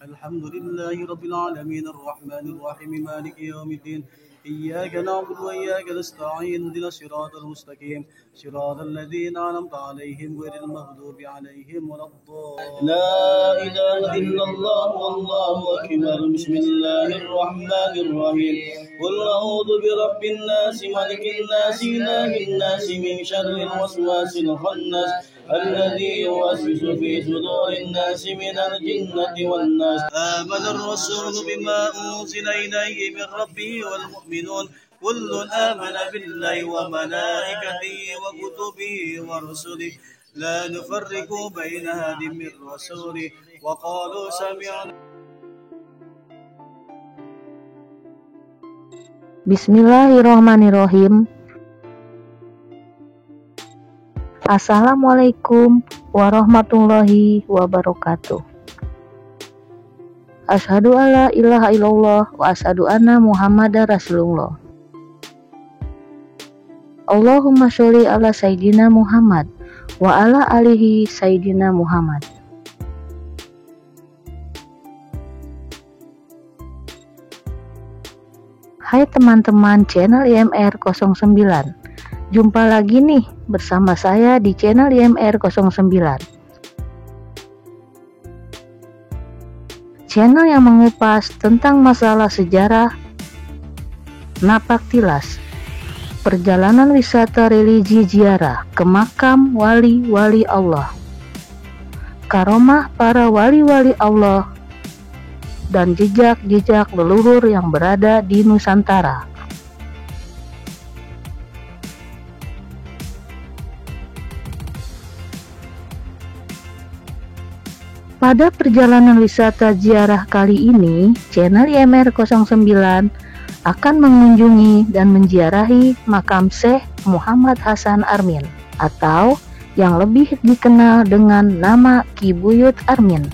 الحمد لله رب العالمين الرحمن الرحيم مالك يوم الدين إياك نعبد وإياك نستعين اهدنا الصراط المستقيم صراط الذين أنعمت عليهم غير المغضوب عليهم ولا الضالين. لا إله إلا الله والله أكبر. بسم الله الرحمن الرحيم. قل أعوذ برب الناس ملك الناس إله الناس من شر الوسواس الخناس الذي يوسوس في صدور الناس من الجنة والناس. آمن الرسول بما أنزل إليه من ربه والمؤمنون كل آمن بالله وملائكته وكتبه ورسله لا نفرق بين أحد من رسوله وقالوا سمعنا. Bismillahirrahmanirrahim. Assalamualaikum warahmatullahi wabarakatuh. Asyhadu alla ilaha illallah wa asyhadu anna Muhammadar Rasulullah. Allahumma sholli ala Sayyidina Muhammad wa ala alihi Sayyidina Muhammad. Hai teman-teman channel IMR 09. Jumpa lagi nih bersama saya di channel IMR 09. Channel yang mengupas tentang masalah sejarah, napak tilas, perjalanan wisata religi ziarah ke makam wali-wali Allah, karomah para wali-wali Allah, dan jejak-jejak leluhur yang berada di Nusantara. Pada perjalanan wisata ziarah kali ini, channel IMR 09 akan mengunjungi dan menziarahi makam Syekh Muhammad Hasan Armin atau yang lebih dikenal dengan nama Ki Buyut Armin.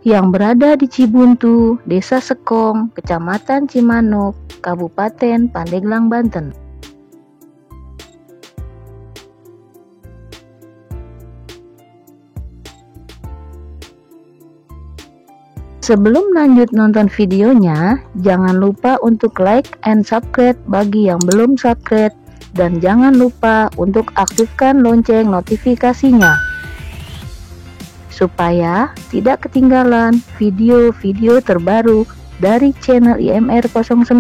Yang berada di Cibuntu, Desa Sekong, Kecamatan Cimanuk, Kabupaten Pandeglang, Banten. Sebelum lanjut nonton videonya, jangan lupa untuk like and subscribe bagi yang belum subscribe, dan jangan lupa untuk aktifkan lonceng notifikasinya supaya tidak ketinggalan video-video terbaru dari channel IMR 09.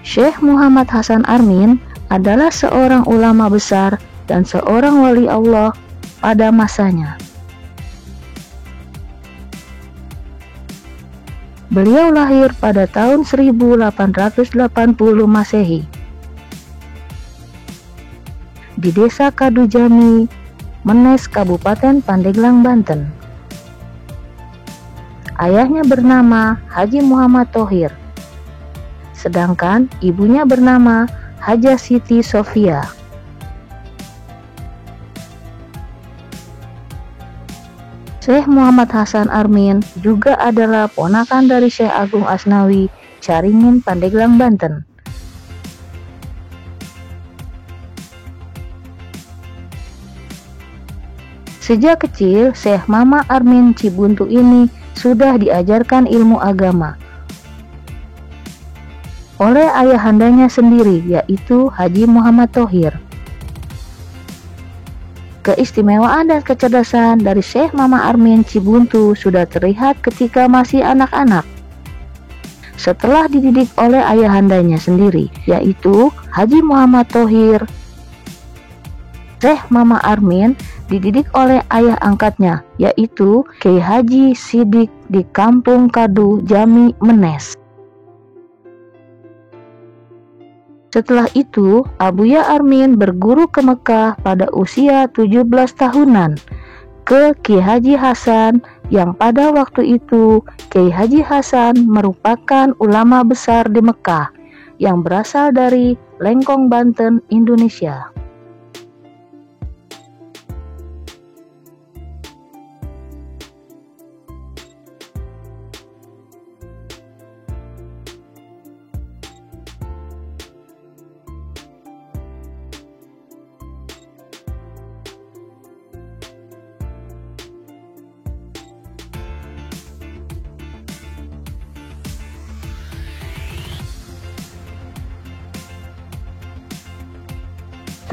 Syekh Muhammad Hasan Armin adalah seorang ulama besar dan seorang wali Allah pada masanya. Beliau lahir pada tahun 1880 Masehi di Desa Kadujami, Menes, Kabupaten Pandeglang, Banten. Ayahnya bernama Haji Muhammad Thohir, sedangkan ibunya bernama Hajah Siti Sofia. Syekh Muhammad Hasan Armin juga adalah ponakan dari Syekh Agung Asnawi, Caringin, Pandeglang, Banten. Sejak kecil, Syekh Mama Armin Cibuntu ini sudah diajarkan ilmu agama oleh ayahandanya sendiri, yaitu Haji Muhammad Thohir. Keistimewaan dan kecerdasan dari Syekh Mama Armin Cibuntu sudah terlihat ketika masih anak-anak. Setelah dididik oleh ayahandanya sendiri, yaitu Haji Muhammad Thohir, Syekh Mama Armin dididik oleh ayah angkatnya, yaitu Kiai Haji Sidik di Kampung Kadu, Jami, Menes. Setelah itu, Abuya Armin berguru ke Mekah pada usia 17 tahunan ke Kiai Haji Hasan, yang pada waktu itu Kiai Haji Hasan merupakan ulama besar di Mekah yang berasal dari Lengkong, Banten, Indonesia.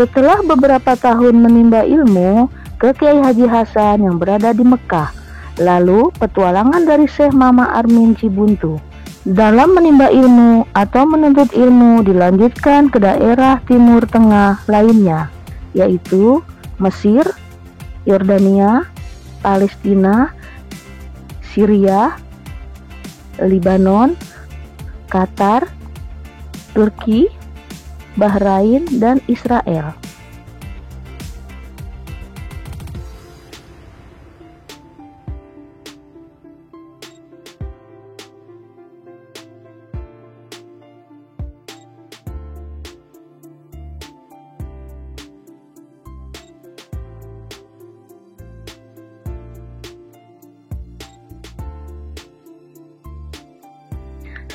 Setelah beberapa tahun menimba ilmu ke Kiai Haji Hasan yang berada di Mekah, lalu petualangan dari Syekh Mama Armin Cibuntu dalam menimba ilmu atau menuntut ilmu dilanjutkan ke daerah Timur Tengah lainnya, yaitu Mesir, Yordania, Palestina, Syria, Lebanon, Qatar, Turki, Bahrain, dan Israel.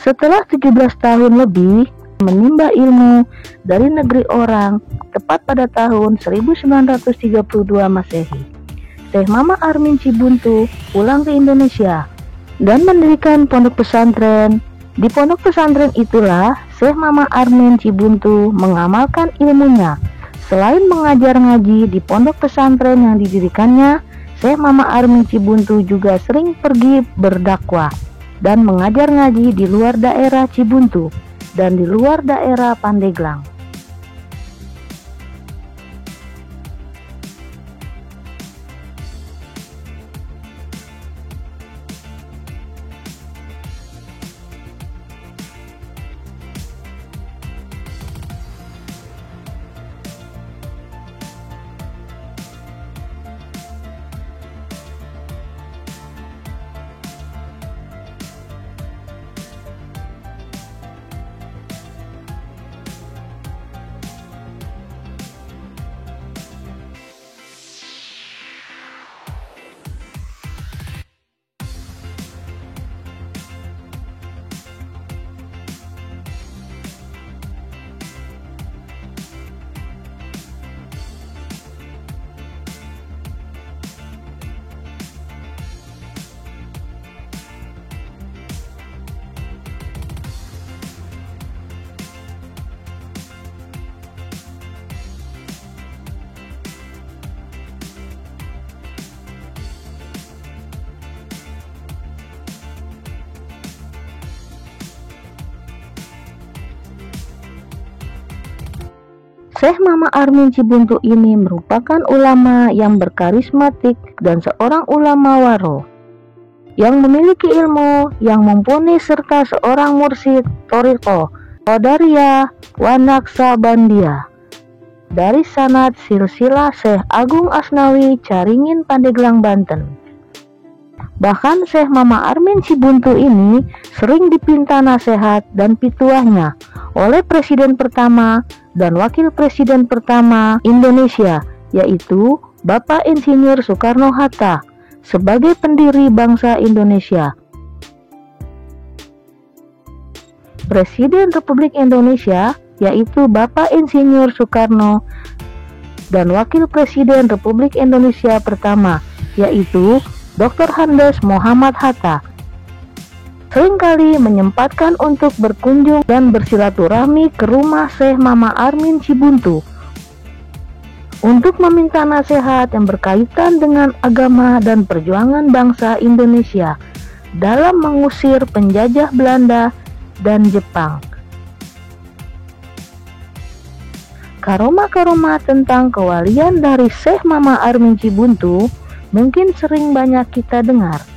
Setelah 17 tahun lebih menimba ilmu dari negeri orang, tepat pada tahun 1932 Masehi, Syekh Mama Armin Cibuntu pulang ke Indonesia dan mendirikan pondok pesantren. Di pondok pesantren itulah Syekh Mama Armin Cibuntu mengamalkan ilmunya. Selain mengajar ngaji di pondok pesantren yang didirikannya, Syekh Mama Armin Cibuntu juga sering pergi berdakwah dan mengajar ngaji di luar daerah Cibuntu dan di luar daerah Pandeglang. Syekh Mama Armin Cibuntu ini merupakan ulama yang berkarismatik dan seorang ulama waro yang memiliki ilmu yang mumpuni serta seorang mursyid thariqah Qadariyah wa Naqsabandiyah dari sanad silsilah Syekh Agung Asnawi Caringin Pandeglang Banten. Bahkan Syekh Mama Armin Cibuntu ini sering dipinta nasihat dan pituahnya oleh Presiden pertama dan Wakil Presiden pertama Indonesia, yaitu Bapak Insinyur Soekarno-Hatta sebagai pendiri bangsa Indonesia. Presiden Republik Indonesia yaitu Bapak Insinyur Soekarno dan Wakil Presiden Republik Indonesia pertama yaitu Dr. Andes Muhammad Hatta seringkali menyempatkan untuk berkunjung dan bersilaturahmi ke rumah Syekh Mama Armin Cibuntu untuk meminta nasihat yang berkaitan dengan agama dan perjuangan bangsa Indonesia dalam mengusir penjajah Belanda dan Jepang. Karomah-karomah tentang kewalian dari Syekh Mama Armin Cibuntu mungkin sering banyak kita dengar.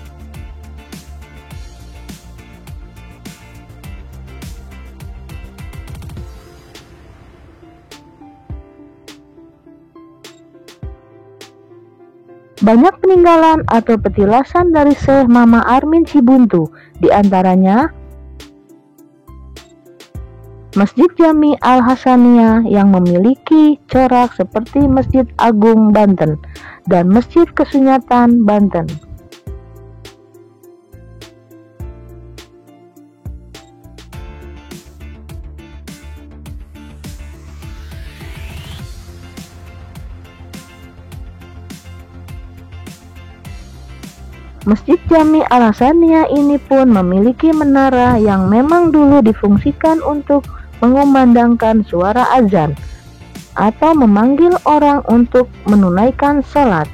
Banyak peninggalan atau petilasan dari Syekh Mama Armin Cibuntu, di antaranya Masjid Jami Al-Hasaniyah yang memiliki corak seperti Masjid Agung Banten dan Masjid Kesunyatan Banten. Masjid Jami Al-Hasaniyah ini pun memiliki menara yang memang dulu difungsikan untuk mengumandangkan suara azan atau memanggil orang untuk menunaikan sholat.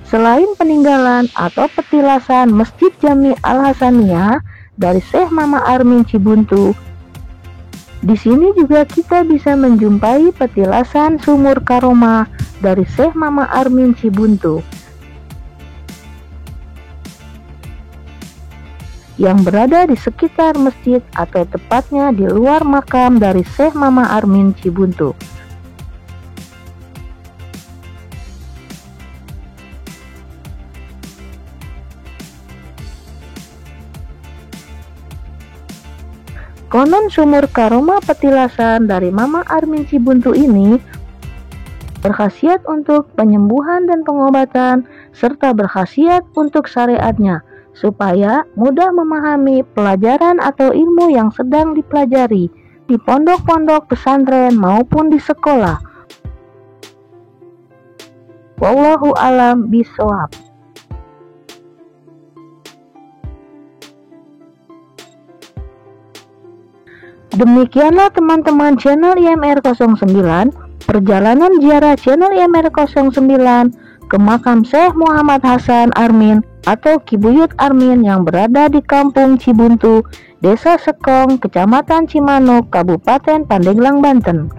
Selain peninggalan atau petilasan Masjid Jami Al-Hasaniyah dari Syekh Mama Armin Cibuntu, di sini juga kita bisa menjumpai petilasan Sumur Karomah dari Syekh Mama Armin Cibuntu yang berada di sekitar masjid atau tepatnya di luar makam dari Syekh Mama Armin Cibuntu. Konon sumur Karoma Petilasan dari Mama Armin Cibuntu ini berkhasiat untuk penyembuhan dan pengobatan serta berkhasiat untuk syariatnya supaya mudah memahami pelajaran atau ilmu yang sedang dipelajari di pondok-pondok pesantren maupun di sekolah. Wallahu a'lam bishawab. Demikianlah teman-teman channel IMR 09, perjalanan ziarah channel IMR 09 ke makam Syekh Muhammad Hasan Armin atau Ki Buyut Armin yang berada di Kampung Cibuntu, Desa Sekong, Kecamatan Cimanuk, Kabupaten Pandeglang, Banten.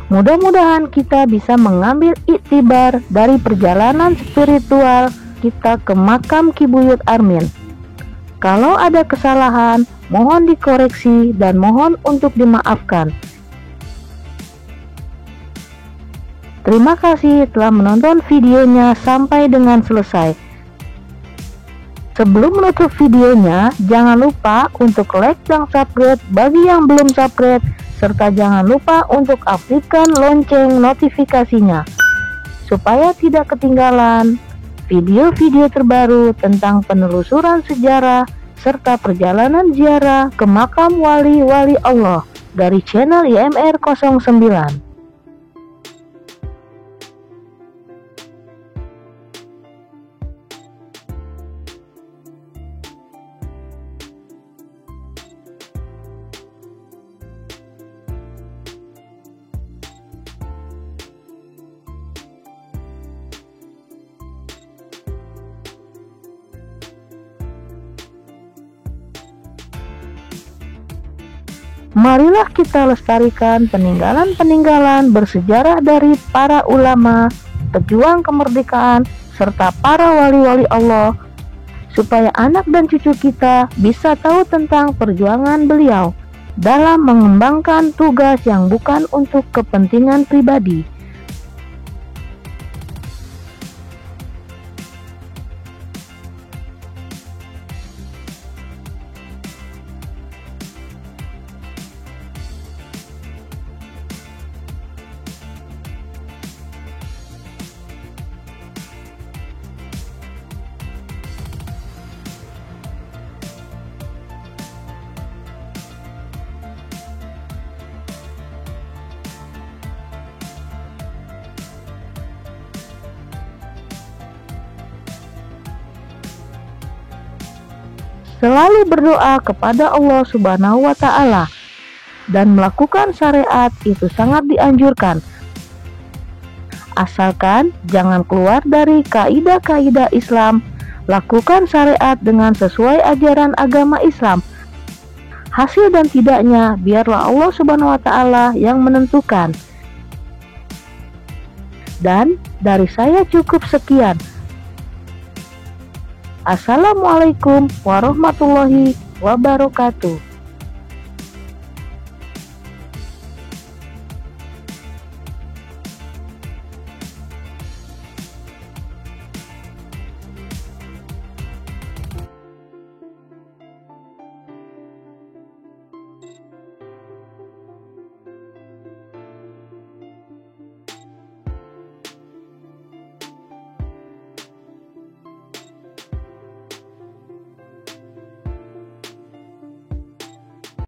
Mudah-mudahan kita bisa mengambil iktibar dari perjalanan spiritual kita ke makam Ki Buyut Armin. Kalau ada kesalahan, mohon dikoreksi dan mohon untuk dimaafkan. Terima kasih telah menonton videonya sampai dengan selesai. Sebelum menutup videonya, jangan lupa untuk like dan subscribe bagi yang belum subscribe, serta jangan lupa untuk aktifkan lonceng notifikasinya, supaya tidak ketinggalan video-video terbaru tentang penelusuran sejarah serta perjalanan ziarah ke makam wali-wali Allah dari channel IMR 09. Marilah kita lestarikan peninggalan-peninggalan bersejarah dari para ulama, pejuang kemerdekaan, serta para wali-wali Allah, supaya anak dan cucu kita bisa tahu tentang perjuangan beliau dalam mengembangkan tugas yang bukan untuk kepentingan pribadi. Selalu berdoa kepada Allah Subhanahu wa Ta'ala dan melakukan syariat itu sangat dianjurkan, asalkan jangan keluar dari kaidah-kaidah Islam. Lakukan syariat dengan sesuai ajaran agama Islam. Hasil dan tidaknya biarlah Allah Subhanahu wa Ta'ala yang menentukan. Dan dari saya cukup sekian. Assalamualaikum warahmatullahi wabarakatuh.